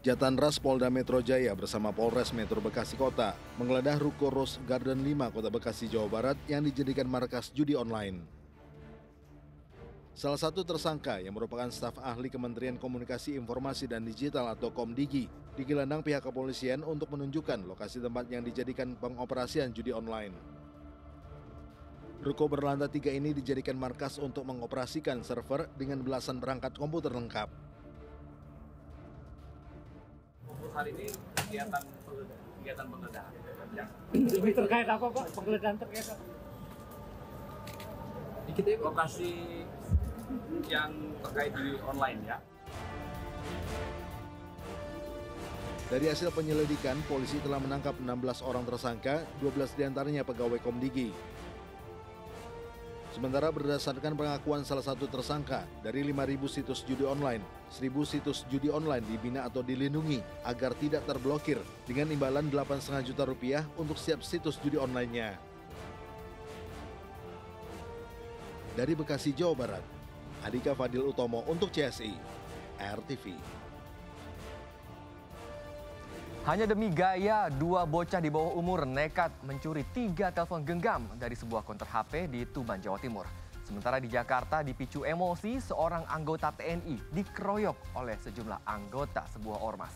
Jatanras Polda Metro Jaya bersama Polres Metro Bekasi Kota menggeledah ruko Rose Garden 5 Kota Bekasi, Jawa Barat yang dijadikan markas judi online. Salah satu tersangka yang merupakan staf ahli Kementerian Komunikasi Informasi dan Digital atau Komdigi digelandang pihak kepolisian untuk menunjukkan lokasi tempat yang dijadikan pengoperasian judi online. Ruko berlantai 3 ini dijadikan markas untuk mengoperasikan server dengan belasan perangkat komputer lengkap. Hari ini kegiatan penggeledahan. Lebih terkait apa Pak? Penggeledahan terkait apa? Lokasi yang terkait di online ya. Dari hasil penyelidikan, polisi telah menangkap 16 orang tersangka, 12 diantaranya pegawai Komdigi. Sementara berdasarkan pengakuan salah satu tersangka, dari 5.000 situs judi online, 1.000 situs judi online dibina atau dilindungi agar tidak terblokir dengan imbalan 8,5 juta rupiah untuk setiap situs judi online-nya. Dari Bekasi, Jawa Barat, Andika Fadil Utomo untuk CSI, RTV. Hanya demi gaya, dua bocah di bawah umur nekat mencuri 3 telepon genggam dari sebuah konter HP di Tuban, Jawa Timur. Sementara di Jakarta dipicu emosi, seorang anggota TNI dikeroyok oleh sejumlah anggota sebuah ormas.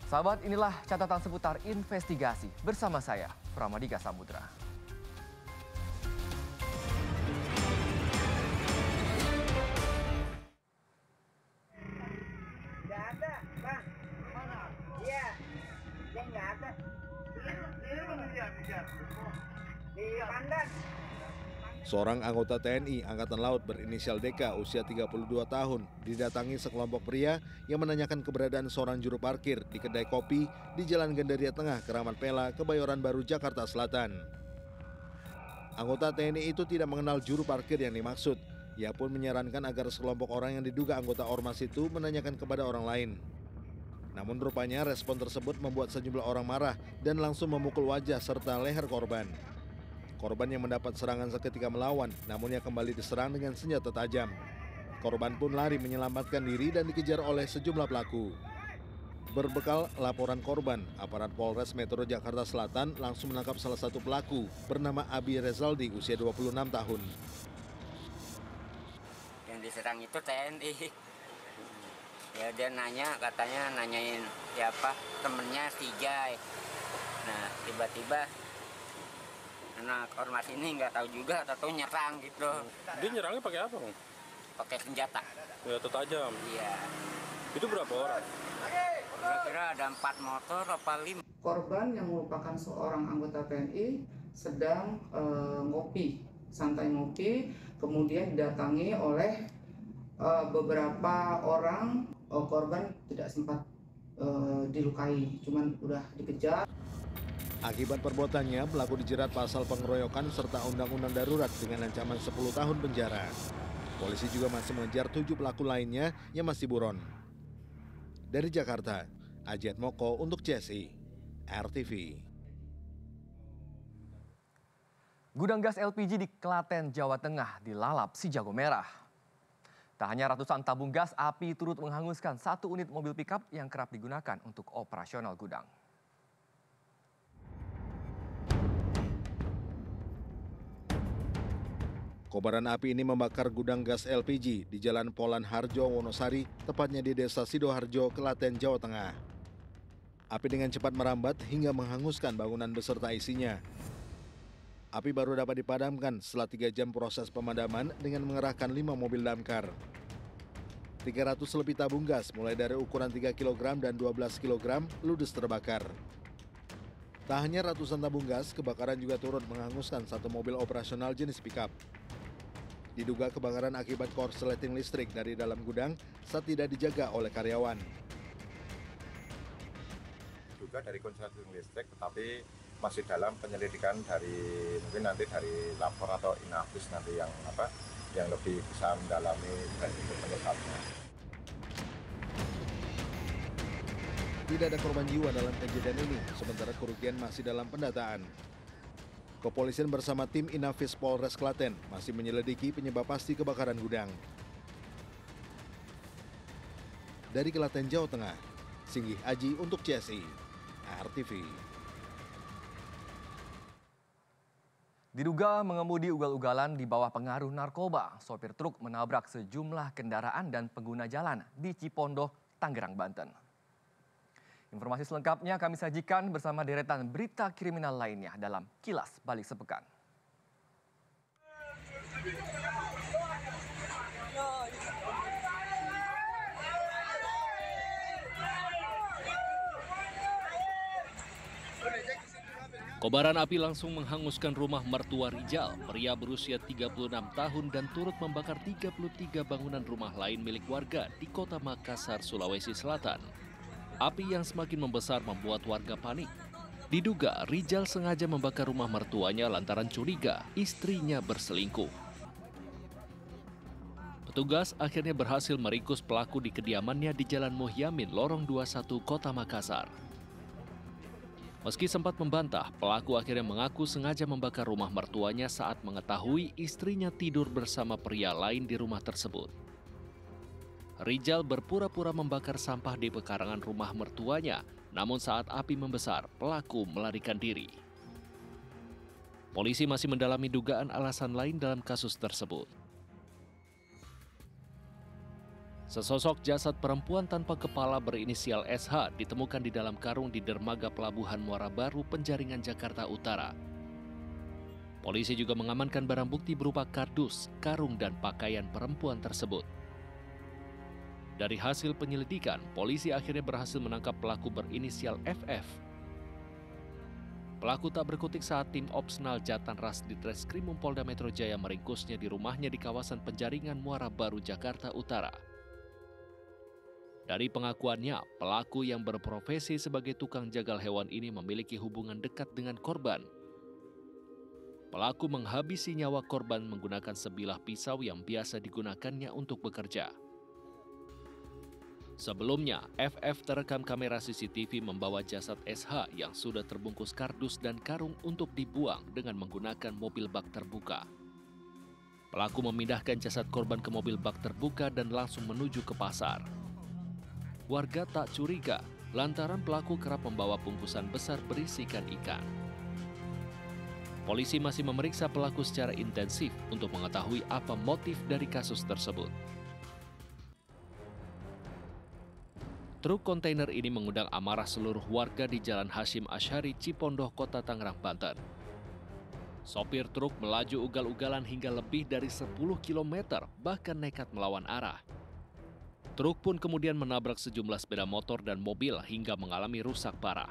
Sahabat, inilah catatan seputar investigasi bersama saya, Pramadika Samudra. Seorang anggota TNI Angkatan Laut berinisial DK usia 32 tahun didatangi sekelompok pria yang menanyakan keberadaan seorang juru parkir di kedai kopi di Jalan Gandaria Tengah, Keramat Pela, Kebayoran Baru, Jakarta Selatan. Anggota TNI itu tidak mengenal juru parkir yang dimaksud. Ia pun menyarankan agar sekelompok orang yang diduga anggota ormas itu menanyakan kepada orang lain. Namun rupanya respon tersebut membuat sejumlah orang marah dan langsung memukul wajah serta leher korban. Korban yang mendapat serangan seketika melawan, namun ia kembali diserang dengan senjata tajam. Korban pun lari menyelamatkan diri dan dikejar oleh sejumlah pelaku. Berbekal laporan korban, aparat Polres Metro Jakarta Selatan langsung menangkap salah satu pelaku bernama Abi Rezaldi, usia 26 tahun. Yang diserang itu TNI. Ya dia nanyain siapa temennya si Jai. Nah tiba-tiba anak ormas ini nggak tahu juga atau nyerang gitu. Dia nyerangnya pakai apa, Bang? Pakai senjata. Senjata tajam. Iya. Itu berapa orang? Kira-kira ada 4 motor apa 5. Korban yang merupakan seorang anggota TNI sedang santai ngopi, kemudian didatangi oleh beberapa orang. Korban tidak sempat dilukai, cuman udah dikejar. Akibat perbuatannya, pelaku dijerat pasal pengeroyokan serta undang-undang darurat dengan ancaman 10 tahun penjara. Polisi juga masih mengejar 7 pelaku lainnya yang masih buron. Dari Jakarta, Ajiat Moko untuk CSI, RTV. Gudang gas LPG di Klaten, Jawa Tengah dilalap si jago merah. Tak hanya ratusan tabung gas, api turut menghanguskan 1 unit mobil pickup yang kerap digunakan untuk operasional gudang. Kobaran api ini membakar gudang gas LPG di Jalan Polan Harjo, Wonosari, tepatnya di Desa Sidoharjo, Klaten, Jawa Tengah. Api dengan cepat merambat hingga menghanguskan bangunan beserta isinya. Api baru dapat dipadamkan setelah 3 jam proses pemadaman dengan mengerahkan 5 mobil damkar. 300 lebih tabung gas mulai dari ukuran 3 kg dan 12 kg ludes terbakar. Tak hanya ratusan tabung gas, kebakaran juga turut menghanguskan 1 mobil operasional jenis pickup. Diduga kebakaran akibat korsleting listrik dari dalam gudang saat tidak dijaga oleh karyawan. Juga dari korsleting listrik, tetapi masih dalam penyelidikan mungkin nanti dari lapor atau Inafis nanti yang lebih bisa mendalami penyebabnya. Tidak ada korban jiwa dalam kejadian ini, sementara kerugian masih dalam pendataan. Kepolisian bersama tim Inafis Polres Klaten masih menyelidiki penyebab pasti kebakaran gudang. Dari Klaten, Jawa Tengah, Singgih Aji untuk CSI, RTV. Diduga mengemudi ugal-ugalan di bawah pengaruh narkoba, sopir truk menabrak sejumlah kendaraan dan pengguna jalan di Cipondoh, Tangerang, Banten. Informasi selengkapnya kami sajikan bersama deretan berita kriminal lainnya dalam Kilas Balik Sepekan. Kobaran api langsung menghanguskan rumah mertua Rijal, pria berusia 36 tahun dan turut membakar 33 bangunan rumah lain milik warga di kota Makassar, Sulawesi Selatan. Api yang semakin membesar membuat warga panik. Diduga Rijal sengaja membakar rumah mertuanya lantaran curiga istrinya berselingkuh. Petugas akhirnya berhasil meringkus pelaku di kediamannya di Jalan Muhyamin, Lorong 21, Kota Makassar. Meski sempat membantah, pelaku akhirnya mengaku sengaja membakar rumah mertuanya saat mengetahui istrinya tidur bersama pria lain di rumah tersebut. Rijal berpura-pura membakar sampah di pekarangan rumah mertuanya, namun saat api membesar, pelaku melarikan diri. Polisi masih mendalami dugaan alasan lain dalam kasus tersebut. Sesosok jasad perempuan tanpa kepala berinisial SH ditemukan di dalam karung di dermaga Pelabuhan Muara Baru, Penjaringan, Jakarta Utara. Polisi juga mengamankan barang bukti berupa kardus, karung, dan pakaian perempuan tersebut. Dari hasil penyelidikan, polisi akhirnya berhasil menangkap pelaku berinisial FF. Pelaku tak berkutik saat tim Opsnal Jatanras di Treskrimum Polda Metro Jaya meringkusnya di rumahnya di kawasan Penjaringan, Muara Baru, Jakarta Utara. Dari pengakuannya, pelaku yang berprofesi sebagai tukang jagal hewan ini memiliki hubungan dekat dengan korban. Pelaku menghabisi nyawa korban menggunakan sebilah pisau yang biasa digunakannya untuk bekerja. Sebelumnya, FF terekam kamera CCTV membawa jasad SH yang sudah terbungkus kardus dan karung untuk dibuang dengan menggunakan mobil bak terbuka. Pelaku memindahkan jasad korban ke mobil bak terbuka dan langsung menuju ke pasar. Warga tak curiga lantaran pelaku kerap membawa bungkusan besar berisikan ikan. Polisi masih memeriksa pelaku secara intensif untuk mengetahui apa motif dari kasus tersebut. Truk kontainer ini mengundang amarah seluruh warga di Jalan Hashim Asyari, Cipondoh, Kota Tangerang, Banten. Sopir truk melaju ugal-ugalan hingga lebih dari 10 km, bahkan nekat melawan arah. Truk pun kemudian menabrak sejumlah sepeda motor dan mobil hingga mengalami rusak parah.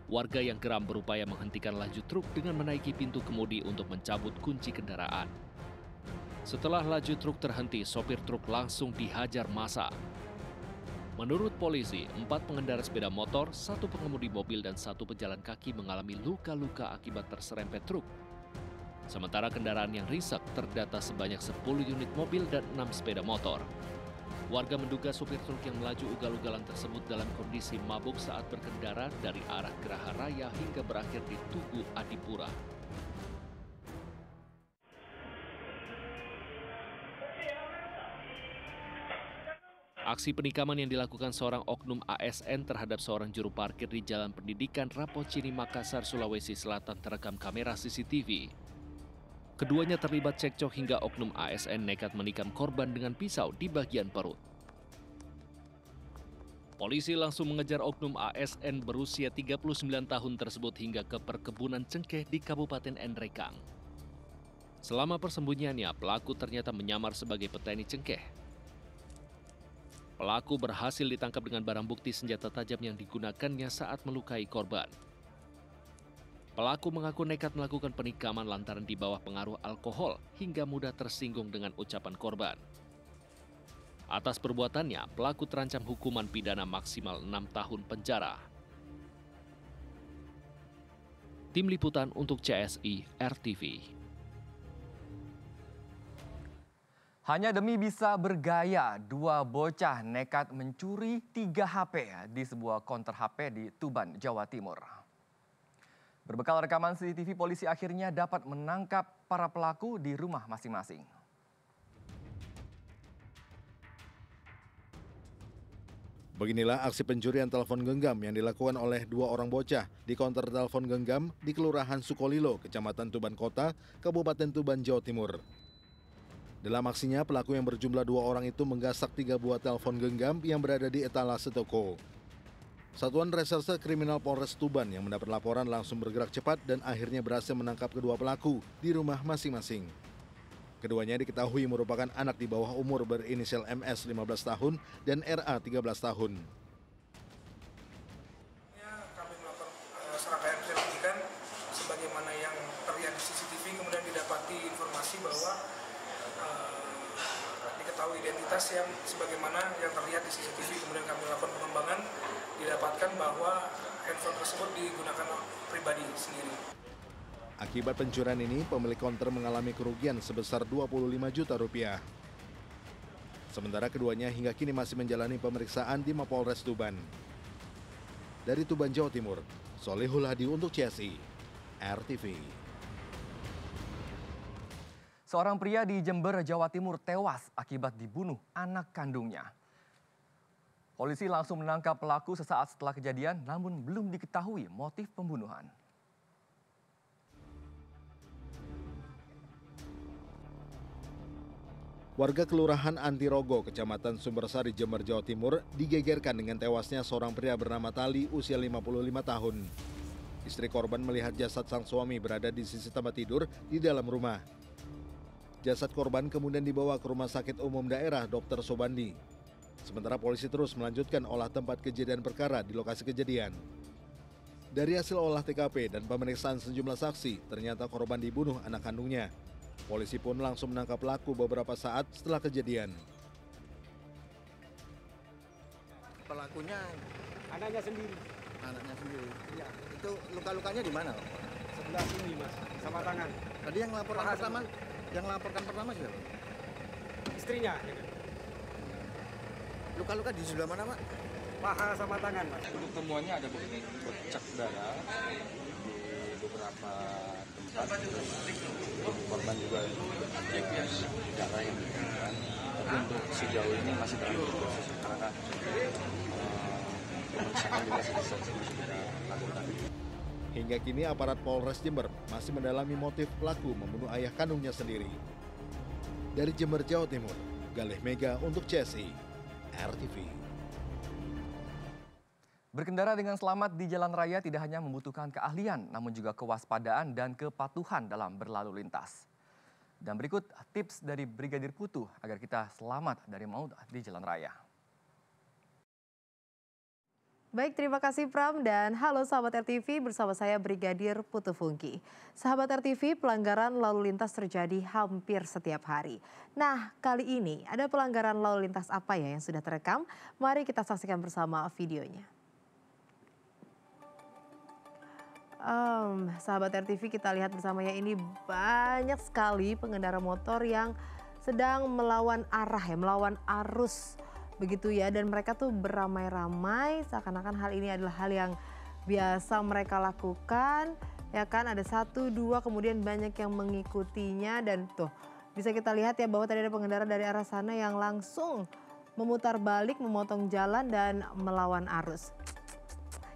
Warga yang geram berupaya menghentikan laju truk dengan menaiki pintu kemudi untuk mencabut kunci kendaraan. Setelah laju truk terhenti, sopir truk langsung dihajar massa. Menurut polisi, 4 pengendara sepeda motor, 1 pengemudi mobil, dan 1 pejalan kaki mengalami luka-luka akibat terserempet truk. Sementara kendaraan yang risak terdata sebanyak 10 unit mobil dan 6 sepeda motor. Warga menduga supir truk yang melaju ugal-ugalan tersebut dalam kondisi mabuk saat berkendara dari arah Geraha Raya hingga berakhir di Tugu Adipura. Aksi penikaman yang dilakukan seorang oknum ASN terhadap seorang juru parkir di Jalan Pendidikan Rapocini, Makassar, Sulawesi Selatan terekam kamera CCTV. Keduanya terlibat cekcok hingga oknum ASN nekat menikam korban dengan pisau di bagian perut. Polisi langsung mengejar oknum ASN berusia 39 tahun tersebut hingga ke perkebunan cengkeh di Kabupaten Nrekang. Selama persembunyiannya, pelaku ternyata menyamar sebagai petani cengkeh. Pelaku berhasil ditangkap dengan barang bukti senjata tajam yang digunakannya saat melukai korban. Pelaku mengaku nekat melakukan penikaman lantaran di bawah pengaruh alkohol hingga mudah tersinggung dengan ucapan korban. Atas perbuatannya, pelaku terancam hukuman pidana maksimal 6 tahun penjara. Tim Liputan untuk CSI RTV. Hanya demi bisa bergaya, 2 bocah nekat mencuri 3 HP di sebuah konter HP di Tuban, Jawa Timur. Berbekal rekaman CCTV, polisi akhirnya dapat menangkap para pelaku di rumah masing-masing. Beginilah aksi pencurian telepon genggam yang dilakukan oleh 2 orang bocah di konter telepon genggam di Kelurahan Sukolilo, Kecamatan Tuban Kota, Kabupaten Tuban, Jawa Timur. Dalam aksinya, pelaku yang berjumlah 2 orang itu menggasak 3 buah telepon genggam yang berada di etalase toko. Satuan Reserse Kriminal Polres Tuban yang mendapat laporan langsung bergerak cepat dan akhirnya berhasil menangkap kedua pelaku di rumah masing-masing. Keduanya diketahui merupakan anak di bawah umur berinisial MS 15 tahun dan RA 13 tahun. Kami melakukan serangkaian penyelidikan sebagaimana yang terlihat di CCTV, kemudian didapati informasi bahwa diketahui identitas yang sebagaimana yang terlihat di CCTV, kemudian kami melakukan pengembangan, didapatkan bahwa handphone tersebut digunakan pribadi sendiri. Akibat pencurian ini, pemilik konter mengalami kerugian sebesar 25 juta rupiah. Sementara keduanya hingga kini masih menjalani pemeriksaan di Mapolres Tuban. Dari Tuban, Jawa Timur, Solihul Hadi untuk CSI, RTV. Seorang pria di Jember, Jawa Timur tewas akibat dibunuh anak kandungnya. Polisi langsung menangkap pelaku sesaat setelah kejadian, namun belum diketahui motif pembunuhan. Warga Kelurahan Antirogo, Kecamatan Sumbersari, Jember, Jawa Timur, digegerkan dengan tewasnya seorang pria bernama Tali, usia 55 tahun. Istri korban melihat jasad sang suami berada di sisi tempat tidur di dalam rumah. Jasad korban kemudian dibawa ke Rumah Sakit Umum Daerah Dr. Sobandi. Sementara polisi terus melanjutkan olah tempat kejadian perkara di lokasi kejadian. Dari hasil olah TKP dan pemeriksaan sejumlah saksi, ternyata korban dibunuh anak kandungnya. Polisi pun langsung menangkap pelaku beberapa saat setelah kejadian. Pelakunya Anaknya sendiri. anaknya sendiri. Iya. Itu luka-lukanya di mana? Sebelah sini mas, sama tangan. Tadi yang laporkan pertama siapa? Istrinya. Luka-luka di sebelah mana, Pak? Paha sama tangan mas. Untuk temuannya ada bercak darah di beberapa tempat. Korban juga ada darah yang ditemukan. Tapi untuk sejauh ini masih dalam proses karena pemeriksaan juga masih kita lakukan. Hingga kini aparat Polres Jember masih mendalami motif pelaku membunuh ayah kandungnya sendiri. Dari Jember, Jawa Timur, Galih Mega untuk CSI, RTV. Berkendara dengan selamat di jalan raya tidak hanya membutuhkan keahlian, namun juga kewaspadaan dan kepatuhan dalam berlalu lintas. Dan berikut tips dari Brigadir Putu agar kita selamat dari maut di jalan raya. Baik, terima kasih Pram dan halo sahabat RTV, bersama saya Brigadir Putu Fungki. Sahabat RTV, pelanggaran lalu lintas terjadi hampir setiap hari. Nah, kali ini ada pelanggaran lalu lintas apa ya yang sudah terekam? Mari kita saksikan bersama videonya. Sahabat RTV, kita lihat bersama ya, ini banyak sekali pengendara motor yang sedang melawan arah ya, melawan arus. Begitu ya, dan mereka tuh beramai-ramai seakan-akan hal ini adalah hal yang biasa mereka lakukan, ya kan, ada 1, 2 kemudian banyak yang mengikutinya, dan tuh bisa kita lihat ya bahwa tadi ada pengendara dari arah sana yang langsung memutar balik, memotong jalan dan melawan arus.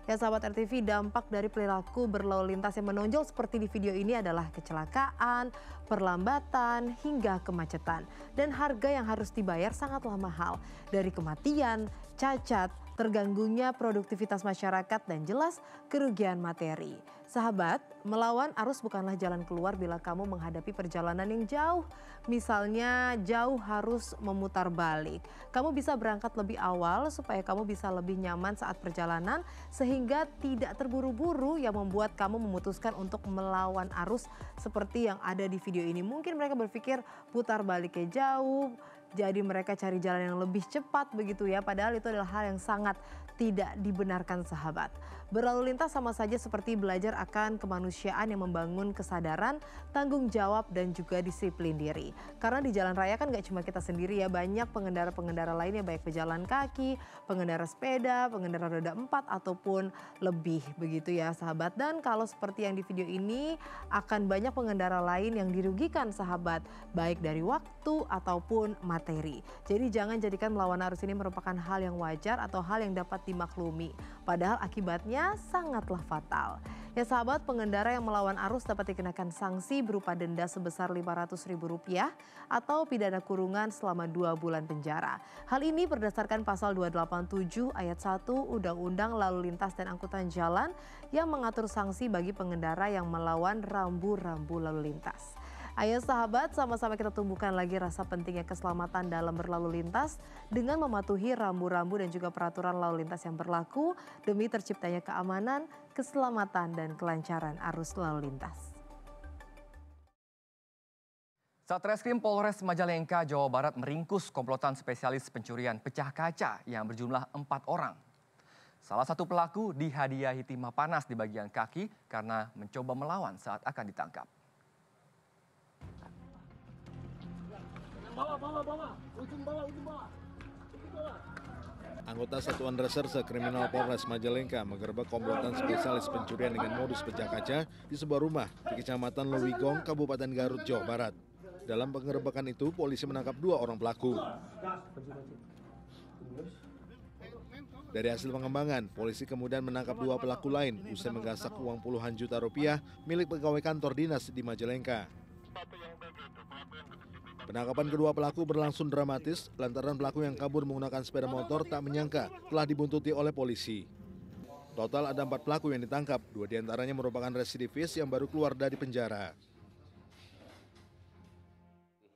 Ya sahabat RTV, dampak dari perilaku berlalu lintas yang menonjol seperti di video ini adalah kecelakaan, perlambatan, hingga kemacetan. Dan harga yang harus dibayar sangatlah mahal. Dari kematian, cacat, terganggunya produktivitas masyarakat, dan jelas kerugian materi. Sahabat, melawan arus bukanlah jalan keluar bila kamu menghadapi perjalanan yang jauh. Misalnya jauh harus memutar balik. Kamu bisa berangkat lebih awal supaya kamu bisa lebih nyaman saat perjalanan sehingga tidak terburu-buru yang membuat kamu memutuskan untuk melawan arus seperti yang ada di video ini. Mungkin mereka berpikir putar baliknya jauh, jadi mereka cari jalan yang lebih cepat begitu ya. Padahal itu adalah hal yang sangat tidak dibenarkan sahabat. Berlalu lintas sama saja seperti belajar akan kemanusiaan yang membangun kesadaran, tanggung jawab dan juga disiplin diri. Karena di jalan raya kan gak cuma kita sendiri ya, banyak pengendara-pengendara lainnya, baik pejalan kaki, pengendara sepeda, pengendara roda 4 ataupun lebih begitu ya sahabat. Dan kalau seperti yang di video ini akan banyak pengendara lain yang dirugikan sahabat, baik dari waktu ataupun materi. arteri. Jadi jangan jadikan melawan arus ini merupakan hal yang wajar atau hal yang dapat dimaklumi. Padahal akibatnya sangatlah fatal. Ya sahabat, pengendara yang melawan arus dapat dikenakan sanksi berupa denda sebesar Rp500.000 atau pidana kurungan selama 2 bulan penjara. Hal ini berdasarkan pasal 287 ayat 1 Undang-Undang Lalu Lintas dan Angkutan Jalan yang mengatur sanksi bagi pengendara yang melawan rambu-rambu lalu lintas. Ayo sahabat, sama-sama kita tumbuhkan lagi rasa pentingnya keselamatan dalam berlalu lintas dengan mematuhi rambu-rambu dan juga peraturan lalu lintas yang berlaku demi terciptanya keamanan, keselamatan, dan kelancaran arus lalu lintas. Satreskrim Polres Majalengka, Jawa Barat meringkus komplotan spesialis pencurian pecah kaca yang berjumlah 4 orang. Salah satu pelaku dihadiahi timah panas di bagian kaki karena mencoba melawan saat akan ditangkap. Anggota Satuan Reserse Kriminal Polres Majalengka menggerebek komplotan spesialis pencurian dengan modus pecah kaca di sebuah rumah di Kecamatan Lewigong, Kabupaten Garut, Jawa Barat. Dalam penggerebekan itu, polisi menangkap 2 orang pelaku. Dari hasil pengembangan, polisi kemudian menangkap 2 pelaku lain usai menggasak uang puluhan juta rupiah milik pegawai kantor dinas di Majalengka. Penangkapan kedua pelaku berlangsung dramatis lantaran pelaku yang kabur menggunakan sepeda motor tak menyangka telah dibuntuti oleh polisi. Total ada 4 pelaku yang ditangkap, 2 diantaranya merupakan residivis yang baru keluar dari penjara.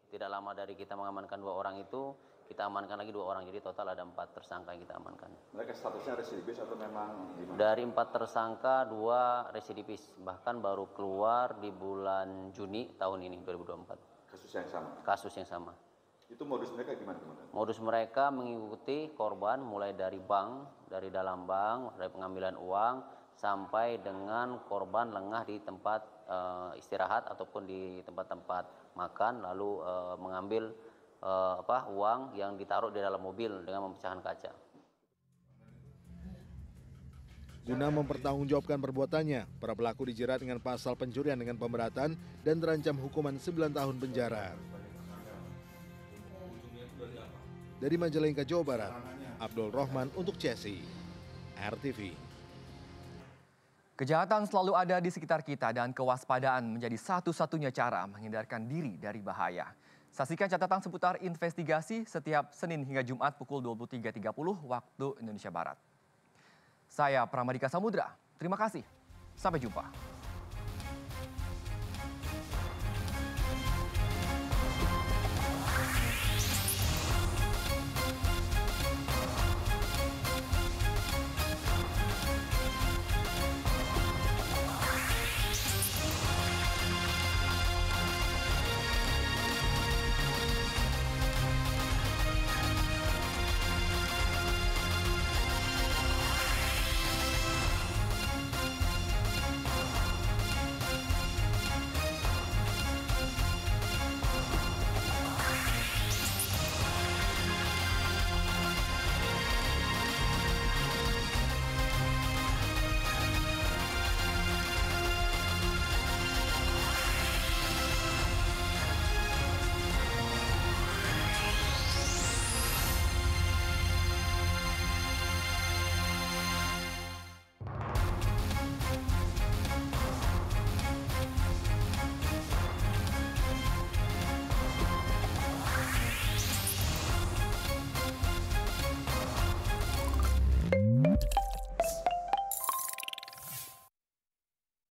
Tidak lama dari kita mengamankan 2 orang itu, kita amankan lagi 2 orang, jadi total ada 4 tersangka yang kita amankan. Mereka statusnya residivis atau memang gimana? Dari 4 tersangka, 2 residivis, bahkan baru keluar di bulan Juni tahun ini, 2024. Kasus yang sama? Kasus yang sama. Itu modus mereka gimana? Modus mereka mengikuti korban mulai dari bank, dari dalam bank, dari pengambilan uang, sampai dengan korban lengah di tempat istirahat ataupun di tempat-tempat makan, lalu mengambil uang yang ditaruh di dalam mobil dengan memecahkan kaca. Guna mempertanggungjawabkan perbuatannya, para pelaku dijerat dengan pasal pencurian dengan pemberatan dan terancam hukuman 9 tahun penjara. Dari Majalengka, Jawa Barat, Abdul Rohman untuk CSI, RTV. Kejahatan selalu ada di sekitar kita dan kewaspadaan menjadi satu-satunya cara menghindarkan diri dari bahaya. Saksikan catatan seputar investigasi setiap Senin hingga Jumat pukul 23.30 waktu Indonesia Barat. Saya Pramadika Samudra, terima kasih. Sampai jumpa.